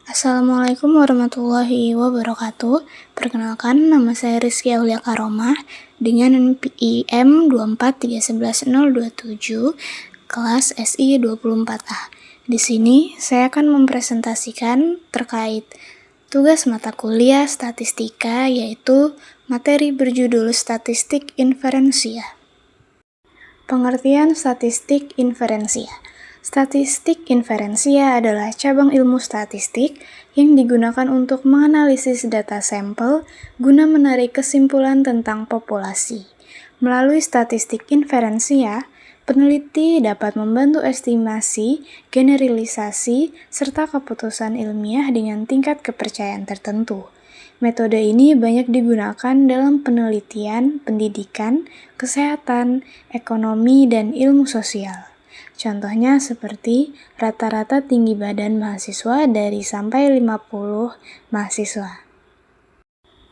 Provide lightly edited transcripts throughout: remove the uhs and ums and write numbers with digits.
Assalamualaikum warahmatullahi wabarakatuh. Perkenalkan, nama saya Rizky Aulia Karomah dengan NPM 243111027 kelas SI 24A. Di sini saya akan mempresentasikan terkait tugas mata kuliah statistika, yaitu materi berjudul Statistik Inferensia. Pengertian statistik inferensia. Statistik inferensia adalah cabang ilmu statistik yang digunakan untuk menganalisis data sampel guna menarik kesimpulan tentang populasi. Melalui statistik inferensia, peneliti dapat membantu estimasi, generalisasi, serta keputusan ilmiah dengan tingkat kepercayaan tertentu. Metode ini banyak digunakan dalam penelitian, pendidikan, kesehatan, ekonomi, dan ilmu sosial. Contohnya seperti rata-rata tinggi badan mahasiswa dari sampai 50 mahasiswa.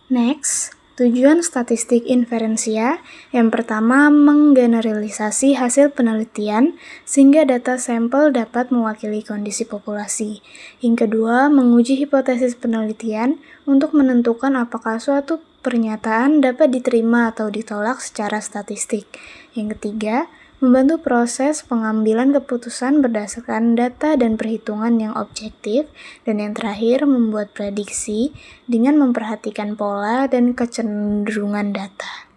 Next, tujuan statistik inferensia. Yang pertama, menggeneralisasi hasil penelitian sehingga data sampel dapat mewakili kondisi populasi. Yang kedua, menguji hipotesis penelitian untuk menentukan apakah suatu pernyataan dapat diterima atau ditolak secara statistik. Yang ketiga, membantu proses pengambilan keputusan berdasarkan data dan perhitungan yang objektif. Dan yang terakhir, membuat prediksi dengan memperhatikan pola dan kecenderungan data.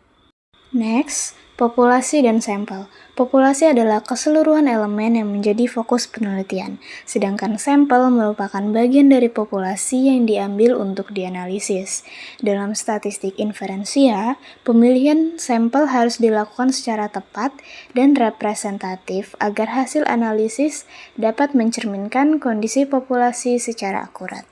Next, populasi dan sampel. Populasi adalah keseluruhan elemen yang menjadi fokus penelitian, sedangkan sampel merupakan bagian dari populasi yang diambil untuk dianalisis. Dalam statistik inferensia, pemilihan sampel harus dilakukan secara tepat dan representatif agar hasil analisis dapat mencerminkan kondisi populasi secara akurat.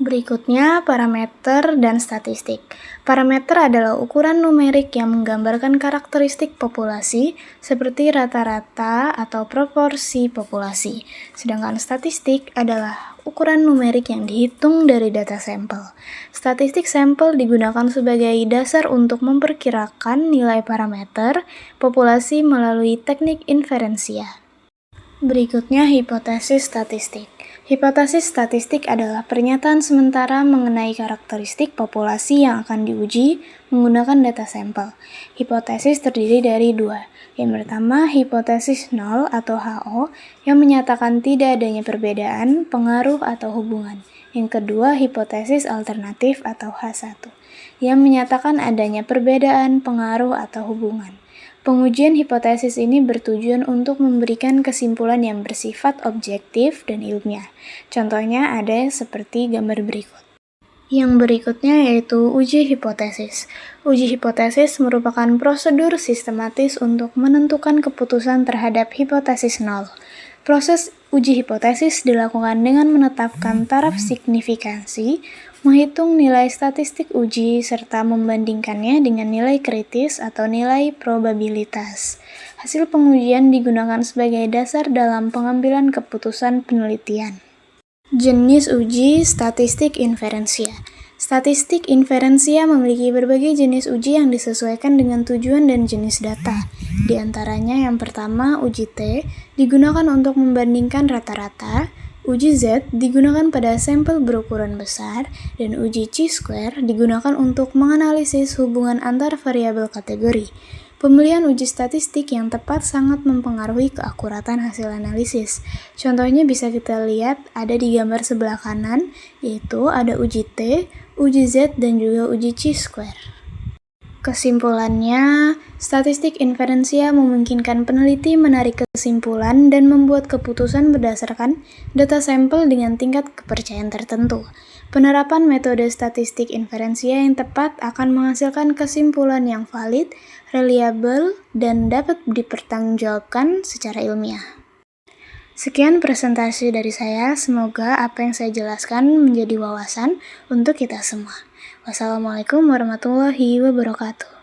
Berikutnya, parameter dan statistik. Parameter adalah ukuran numerik yang menggambarkan karakteristik populasi seperti rata-rata atau proporsi populasi. Sedangkan statistik adalah ukuran numerik yang dihitung dari data sampel. Statistik sampel digunakan sebagai dasar untuk memperkirakan nilai parameter populasi melalui teknik inferensia. Berikutnya, hipotesis statistik. Hipotesis statistik adalah pernyataan sementara mengenai karakteristik populasi yang akan diuji menggunakan data sampel. Hipotesis terdiri dari dua. Yang pertama, hipotesis nol atau HO yang menyatakan tidak adanya perbedaan, pengaruh, atau hubungan. Yang kedua, hipotesis alternatif atau H1 yang menyatakan adanya perbedaan, pengaruh, atau hubungan. Pengujian hipotesis ini bertujuan untuk memberikan kesimpulan yang bersifat objektif dan ilmiah. Contohnya ada seperti gambar berikut. Yang berikutnya yaitu uji hipotesis. Uji hipotesis merupakan prosedur sistematis untuk menentukan keputusan terhadap hipotesis nol. Proses uji hipotesis dilakukan dengan menetapkan taraf signifikansi, menghitung nilai statistik uji, serta membandingkannya dengan nilai kritis atau nilai probabilitas. Hasil pengujian digunakan sebagai dasar dalam pengambilan keputusan penelitian. Jenis uji statistik inferensia. Statistik inferensia memiliki berbagai jenis uji yang disesuaikan dengan tujuan dan jenis data. Di antaranya yang pertama, uji T digunakan untuk membandingkan rata-rata, uji Z digunakan pada sampel berukuran besar, dan uji chi-square digunakan untuk menganalisis hubungan antar variabel kategori. Pemilihan uji statistik yang tepat sangat mempengaruhi keakuratan hasil analisis. Contohnya bisa kita lihat ada di gambar sebelah kanan, yaitu ada uji T, uji Z, dan juga uji chi-square. Kesimpulannya, statistik inferensia memungkinkan peneliti menarik kesimpulan dan membuat keputusan berdasarkan data sampel dengan tingkat kepercayaan tertentu. Penerapan metode statistik inferensia yang tepat akan menghasilkan kesimpulan yang valid, reliabel, dan dapat dipertanggungjawabkan secara ilmiah. Sekian presentasi dari saya, semoga apa yang saya jelaskan menjadi wawasan untuk kita semua. Wassalamualaikum warahmatullahi wabarakatuh.